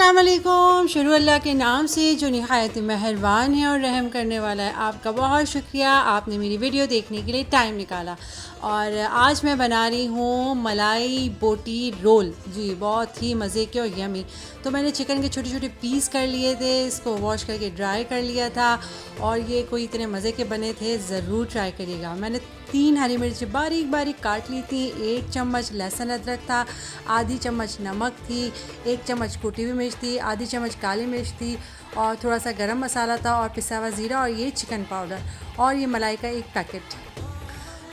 अस्सलामुअलैकुम। शुरू अल्लाह के नाम से जो निहायत मेहरबान है और रहम करने वाला है। आपका बहुत शुक्रिया, आपने मेरी वीडियो देखने के लिए टाइम निकाला। और आज मैं बना रही हूँ मलाई बोटी रोल। जी, बहुत ही मज़े के और यमी। तो मैंने चिकन के छोटे छोटे पीस कर लिए थे, इसको वॉश करके ड्राई कर लिया था और ये कोई इतने मज़े के बने थे, ज़रूर ट्राई करिएगा। मैंने 3 हरी मिर्च बारीक बारीक काट ली थी, 1 चम्मच लहसुन अदरक था, आधी चम्मच नमक थी, 1 चम्मच कुटी हुई मिर्च थी, आधी चम्मच काली मिर्च थी और थोड़ा सा गरम मसाला था और पिसा हुआ ज़ीरा और ये चिकन पाउडर और ये मलाई का एक पैकेट।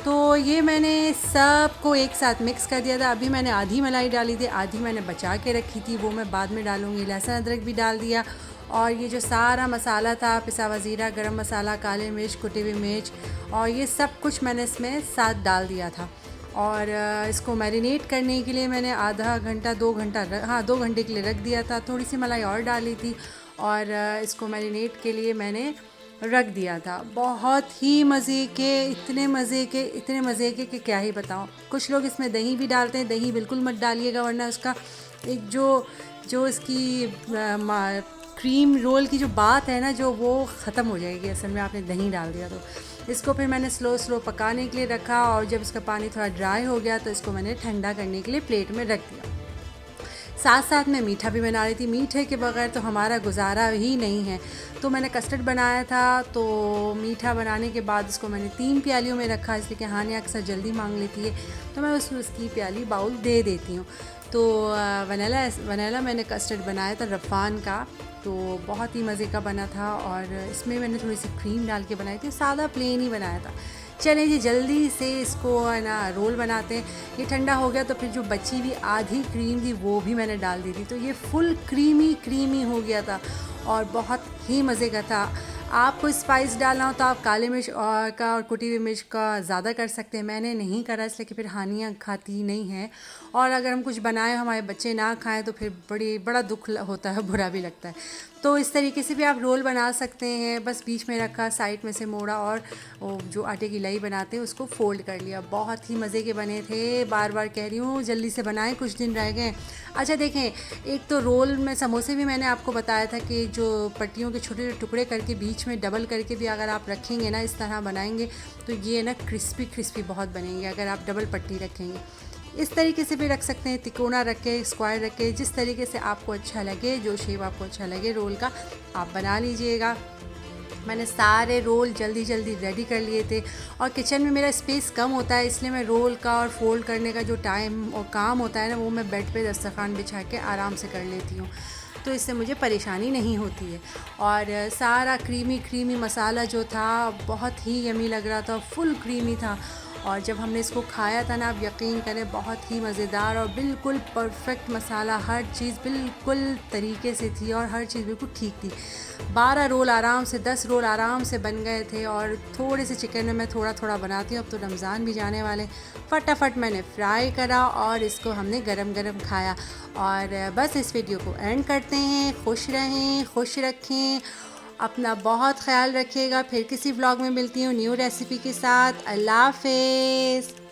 तो ये मैंने सबको एक साथ मिक्स कर दिया था। अभी मैंने आधी मलाई डाली थी, आधी मैंने बचा के रखी थी, वो मैं बाद में डालूँगी। लहसुन अदरक भी डाल दिया और ये जो सारा मसाला था, पिसा हुआ ज़ीरा, गरम मसाला, काली मिर्च, कुटी हुई मिर्च और ये सब कुछ मैंने इसमें साथ डाल दिया था। और इसको मैरिनेट करने के लिए मैंने आधा घंटा 2 घंटा 2 घंटे के लिए रख दिया था। थोड़ी सी मलाई और डाली थी और इसको मैरिनेट के लिए मैंने रख दिया था। बहुत ही मज़े के, इतने मज़े के कि क्या ही बताऊँ। कुछ लोग इसमें दही भी डालते हैं, दही बिल्कुल मत डालिएगा वरना उसका एक जो इसकी क्रीम रोल की जो बात है ना, जो वो ख़त्म हो जाएगी असल में आपने दही डाल दिया तो। इसको फिर मैंने स्लो पकाने के लिए रखा और जब इसका पानी थोड़ा ड्राई हो गया तो इसको मैंने ठंडा करने के लिए प्लेट में रख दिया। साथ साथ मैं मीठा भी बना रही थी। मीठे के बगैर तो हमारा गुजारा ही नहीं है। तो मैंने कस्टर्ड बनाया था, तो मीठा बनाने के बाद उसको मैंने 3 प्यालियों में रखा, इसलिए कि हानिया अक्सर जल्दी मांग लेती है तो मैं उसकी प्याली बाउल दे देती हूँ। तो वनीला मैंने कस्टर्ड बनाया था रफ़ान का, तो बहुत ही मज़े का बना था और इसमें मैंने थोड़ी सी क्रीम डाल के बनाई थी। सादा प्लेन ही बनाया था। चलें जी, जल्दी से इसको है ना रोल बनाते हैं। ये ठंडा हो गया तो फिर जो बची हुई आधी क्रीम थी वो भी मैंने डाल दी थी, तो ये फुल क्रीमी हो गया था और बहुत ही मज़े का था। आपको स्पाइस डालना हो तो आप काली मिर्च और कुटी हुई मिर्च का ज़्यादा कर सकते हैं। मैंने नहीं करा इसलिए कि फिर हानियाँ खाती नहीं हैं और अगर हम कुछ बनाएं हमारे बच्चे ना खाएं तो फिर बड़ा दुख होता है, बुरा भी लगता है। तो इस तरीके से भी आप रोल बना सकते हैं। बस बीच में रखा, साइड में से मोड़ा और जो आटे की लई बनाते हैं उसको फ़ोल्ड कर लिया। बहुत ही मज़े के बने थे। बार बार कह रही हूँ जल्दी से बनाएं, कुछ दिन रह गए। अच्छा देखें, एक तो रोल में समोसे भी मैंने आपको बताया था कि जो पट्टियों के छोटे टुकड़े करके बीच में डबल करके भी अगर आप रखेंगे ना, इस तरह बनाएंगे तो ये ना क्रिस्पी बहुत बनेंगे अगर आप डबल पट्टी रखेंगे। इस तरीके से भी रख सकते हैं, तिकोना रख के, स्क्वायर रख के, जिस तरीके से आपको अच्छा लगे, जो शेप आपको अच्छा लगे रोल का आप बना लीजिएगा। मैंने सारे रोल जल्दी रेडी कर लिए थे और किचन में मेरा स्पेस कम होता है, इसलिए मैं रोल का और फोल्ड करने का जो टाइम और काम होता है ना, वो मैं बेड पे दस्तरखान बिछा के आराम से कर लेती हूँ, तो इससे मुझे परेशानी नहीं होती है। और सारा क्रीमी मसाला जो था बहुत ही यमी लग रहा था, फुल क्रीमी था और जब हमने इसको खाया था ना, आप यकीन करें बहुत ही मज़ेदार और बिल्कुल परफेक्ट मसाला, हर चीज़ बिल्कुल तरीके से थी और हर चीज़ बिल्कुल ठीक थी। 12 रोल आराम से, 10 रोल आराम से बन गए थे और थोड़े से चिकन में मैं थोड़ा बनाती हूँ। अब तो रमज़ान भी जाने वाले, फटाफट मैंने फ्राई करा और इसको हमने गरम खाया। और बस इस वीडियो को एंड करते हैं। खुश रहें, खुश रखें, अपना बहुत ख्याल रखिएगा। फिर किसी व्लॉग में मिलती हूँ न्यू रेसिपी के साथ। अल्लाह हाफ़िज़।